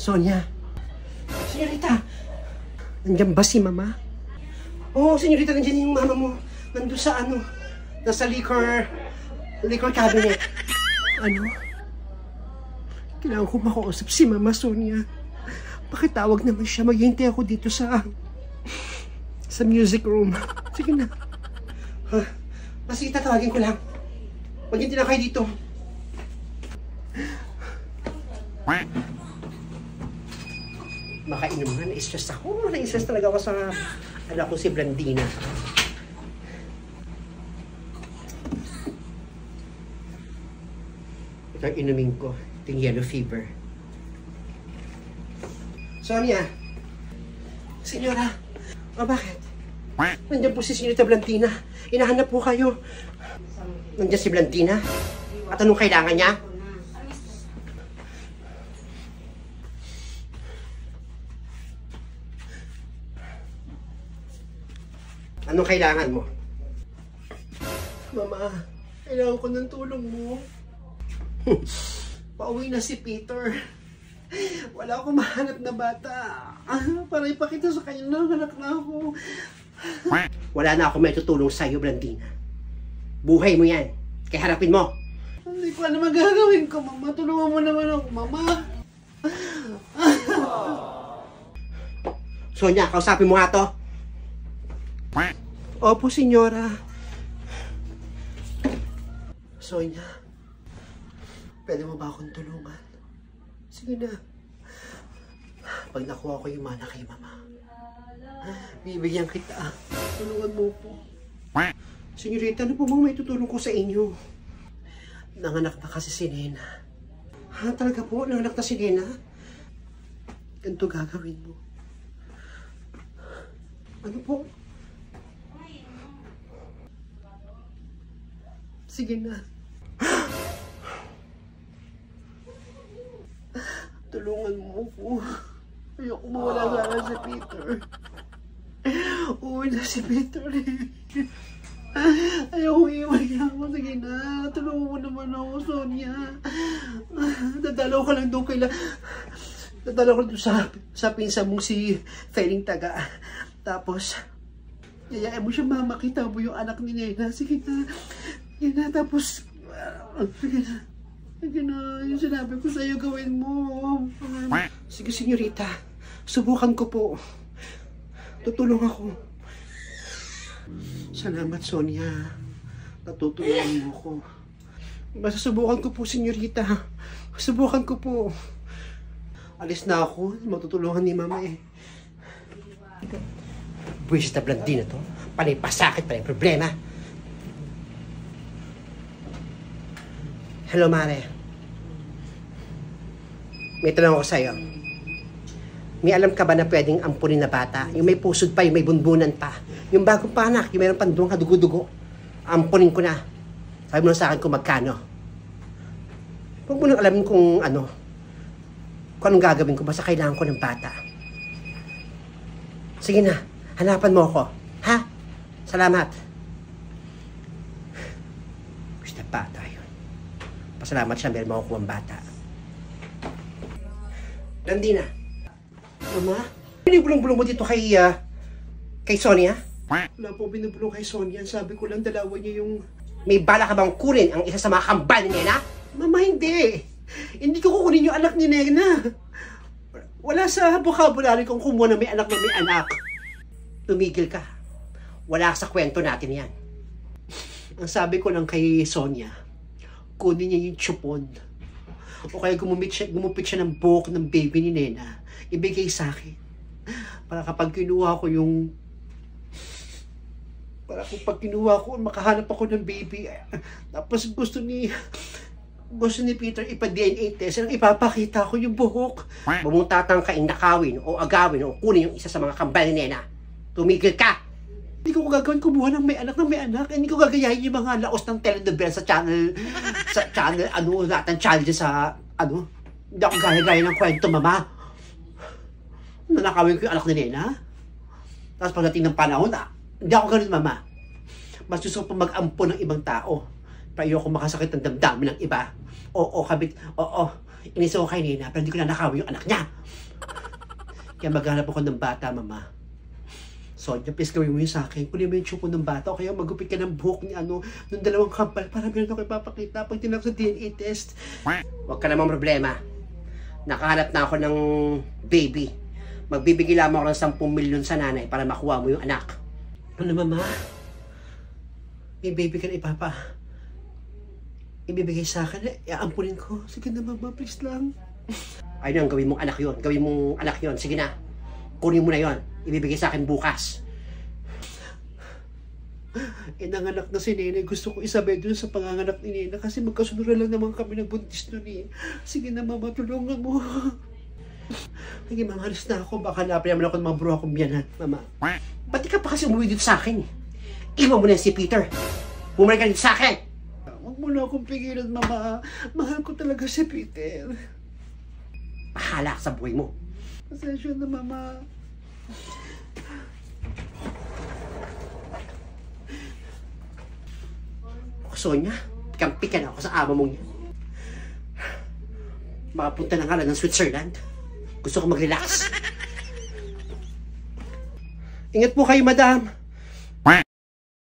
Sonia. Senyorita. Nandiyan ba si Mama? Oo, senyorita, nandiyan yung mama mo. Nandun sa nasa liquor cabinet. Ano? Kailangan ko makausap si Mama, Sonia. Pakitawag naman siya. Maghihintay ako dito sa music room. Sige na. Sige, tatawagin ko lang. Maghihintay na kayo dito. Makainom nga, na-stress ako. Na-stress talaga ako sa anak ko si Blandina. Ito ang inumin ko. Ito yung yellow fever. Sonia! Senyora! O bakit? Nandiyan po si Senyorita Blandina. Hinahanap po kayo. Nandiyan si Blandina? At anong kailangan niya? Anong kailangan mo? Mama, kailangan ko ng tulong mo. Pauwi na si Peter. Wala akong mahanap na bata. Para ipakita sa kanya na anak na ako. Wala na ako may tutulong sa'yo, Blandina. Buhay mo yan. Kaya harapin mo. Hindi ko alam magagawin ko, Mama. Tulungan mo naman ako, Mama. Sonia, kausapin mo nga to. Opo, senyora. Sonia, pwede mo ba akong tulungan? Sige na. Pag nakuha ko yung mana kay Mama, bibigyan kita. Tulungan mo po. Senyorita, ano po bang may tutulong ko sa inyo? Nanganak na kasi si Nena. Talaga po? Nanganak na si Nena? Ganito gagawin mo. Ano po? Sige na. Tulungan mo ko. Ayoko mawala sana si Peter. Uwi na si Peter eh. Ayoko iwan niya ako. Sige na. Tulungan mo naman ako, Sonia. Dadalaw ka lang doon Dadalaw ka lang doon sa pinsa mong si Feling Taga. Tapos, yayain mo siya, Mama. Kita mo yung anak ni Nena. Sige na. Sige na. Tapos, sige na. Sige na. Yung sinabi ko sa'yo, gawin mo. Sige, senyorita. Subukan ko po. Tutulong ako. Salamat, Sonia. Natutulungan mo ko. Basta subukan ko po, senyorita. Subukan ko po. Alis na ako. Matutulungan ni Mama eh. Buwisit na Blandina to. Panay pasakit, panay problema. Hello, Mare. May tanong ako sa'yo. May alam ka ba na pwedeng ampunin na bata? Yung may pusod pa, yung may bunbunan pa. Yung bagong panak, yung mayroong pandung kadugo-dugo. Ampunin ko na. Sabi mo na sa akin kung magkano. Huwag mo nang alamin kung anong gagawin ko. Basta kailangan ko ng bata. Sige na, hanapan mo ako. Ha? Salamat. Basta bata yun. Pasalamat siya, meron makukuha ang bata. Blandina. Mama? Binubulong-bulong mo dito kay Sonia? Wala po binubulong kay Sonia. Sabi ko lang dalawa niya yung... May bala ka bang kunin ang isa sa mga kambal ni Nena? Mama, hindi. Hindi ko kukunin yung anak ni Nena. Wala sa vocabulary kung kumuha na may anak na may anak. Tumigil ka. Wala sa kwento natin yan. Ang sabi ko lang kay Sonia, kunin niya yung chupon. O kaya gumupit siya ng buhok ng baby ni Nena. Ibigay sa akin. Para kapag kinuha ko yung... Para kapag kinuha ko, makahanap ako ng baby. Tapos gusto ni Peter ipa-DNA test. Ipapakita ko yung buhok. Huwag mong tatangkain, nakawin, o agawin, o kunin yung isa sa mga kambal ni Nena. Tumigil ka! Hindi ko gagawin kumuha ng may anak. Hindi ko gagayahin yung mga laos ng telenovela sa channel, natin channel sa, Hindi ako gaya-gaya ng kwento, Mama. Nanakawin ko yung anak ni Nena. Tapos pagdating ng panahon, hindi ako ganun, Mama. Mas gusto ko mag-ampo ng ibang tao. Para ayoko makasakit ng damdamin ng iba. Oo, kabit. Oo. Inis ako kay Nina, pero hindi ko nanakawi yung anak niya. Kaya maghanap ako ng bata, Mama. Sonia, please gawin mo yun sa akin. Kunin mo yung tsuko ng bata o kaya magupit ka ng buhok ni nung dalawang kampal para meron ako ipapakita pag tinawag sa DNA test. Huwag ka namang problema. Nakahanap na ako ng baby. Magbibigay lamang ako ng 10 milyon sa nanay para makuha mo yung anak. Ano, Mama? May baby ka na ibibigay sa akin, iampunin ko. Sige na, Mama, please lang. Ayun, gawin mong anak yun. Gawin mong anak yun. Sige na. Kunin mo na yun. Ibibigay sa akin bukas. Nanganak na si Nene. Gusto ko isabay dun sa panganganak ni Nene kasi magkasunod lang naman kami nagbuntis nun eh. Sige na, Mama, tulungan mo. Sige, Mama, alis na ako. Baka napin naman ako ng mga bro akong biyanan, Mama. Ba't di ka pa kasi umuwi dito sa akin? Iwan mo na si Peter. Bumalik ka dito sa akin. Huwag mo na akong pigilan, Mama. Mahal ko talaga si Peter. Bahala sa buhay mo. Pasensya na, Mama. Sonia, kampi ka na ako sa ama mong yan. Makapunta na nga lang ng Switzerland. Gusto ko mag-relax. Ingat po kayo, Madam.